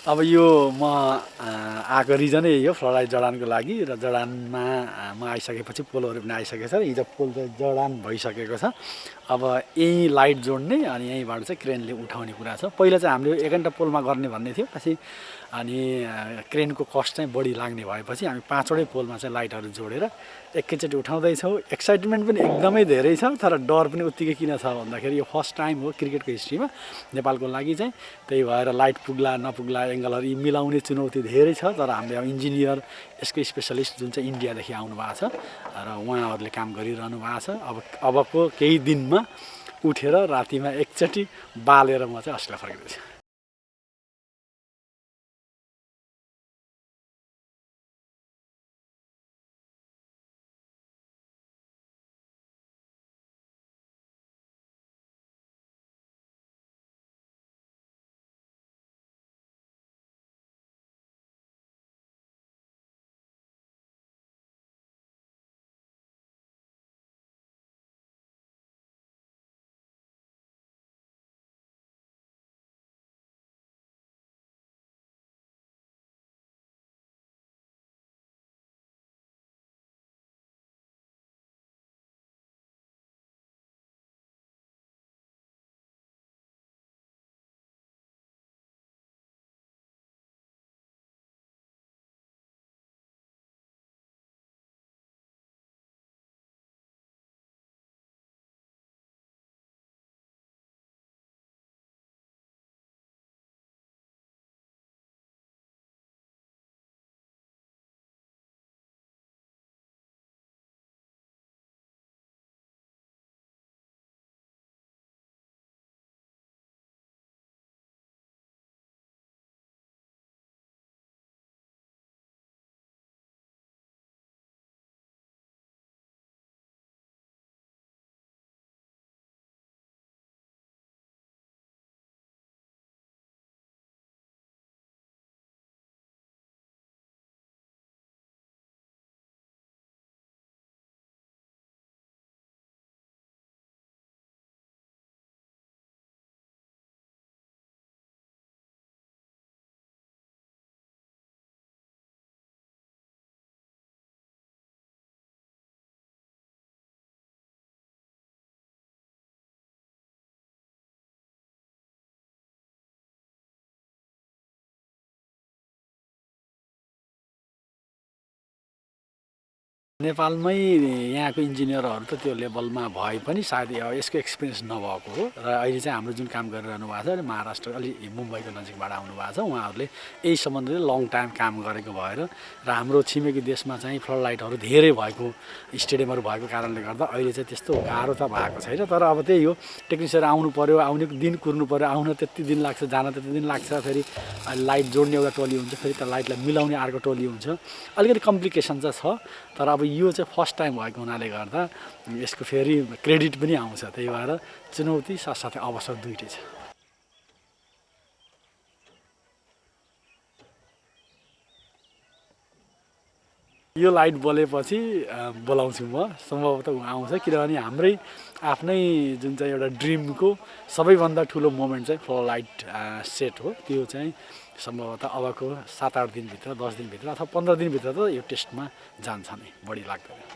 अब यो म आएको रिजनै यही हो फ्लोराइड जडानको लागि र जडानमा म आइसकेपछि पोलहरू पनि आइसकेको छ। हिजो पोल चाहिँ जडान भइसकेको छ। अब यहीँ लाइट जोड्ने अनि यहीँबाट चाहिँ क्रेनले उठाउने कुरा छ। पहिला चाहिँ हामीले 1 घन्टा पोलमा गर्ने भन्ने थियो, पछि अनि क्रेनको कस्ट चाहिँ बढी लाग्ने भएपछि हामी 5वटै पोलमा चाहिँ लाइटहरू जोडेर एकैचोटि उठाउँदैछौँ। एक्साइटमेन्ट पनि एकदमै धेरै छ, तर डर पनि उत्तिकै किन छ भन्दाखेरि यो फर्स्ट टाइम हो क्रिकेटको हिस्ट्रीमा नेपालको लागि चाहिँ। त्यही भएर लाइट पुग्ला नपुग्ला एङ्गलहरू यी मिलाउने चुनौती धेरै छ। तर हामीले अब इन्जिनियर यसको स्पेसलिस्ट जुन चाहिँ इन्डियादेखि आउनु भएको छ र उहाँहरूले काम गरिरहनु भएको छ। अबको केही दिनमा उठेर रातिमा एकचोटि बालेर म चाहिँ अस्ट्रेलिया फर्किँदैछु। नेपालमै यहाँको इन्जिनियरहरू त त्यो लेभलमा भए पनि सायद यसको एक्सपिरियन्स नभएको हो र अहिले चाहिँ हाम्रो जुन काम गरिरहनु भएको छ महाराष्ट्र अलि मुम्बईको नजिकबाट आउनु भएको छ। उहाँहरूले यही सम्बन्धले लङ टाइम काम गरेको भएर र हाम्रो छिमेकी देशमा चाहिँ फ्लड लाइटहरू धेरै भएको स्टेडियमहरू भएको कारणले गर्दा अहिले चाहिँ त्यस्तो गाह्रो त भएको छैन। तर अब त्यही हो, टेक्निसियन आउनु पऱ्यो, आउने दिन कुर्नु पऱ्यो, आउन त्यति दिन लाग्छ, जान त्यति दिन लाग्छ। फेरि लाइट जोड्ने एउटा टोली हुन्छ, फेरि त लाइटलाई मिलाउने अर्को टोली हुन्छ। अलिकति कम्प्लिकेसन चाहिँ छ। तर अब यो चाहिँ फर्स्ट टाइम भएको हुनाले गर्दा यसको फेरि क्रेडिट पनि आउँछ। त्यही भएर चुनौती साथसाथै अवसर दुइटै छ। यो लाइट बलेपछि बोलाउँछु म, सम्भवतः ऊ आउँछ। किनभने हाम्रै आफ्नै जुन चाहिँ एउटा ड्रिमको सबैभन्दा ठुलो मोमेन्ट चाहिँ फ्लड लाइट सेट हो। त्यो चाहिँ सम्भवतः अबको 7-8 दिनभित्र, 10 दिनभित्र अथवा 15 दिनभित्र त यो टेस्टमा जान्छ नै, बढी लाग्दैन।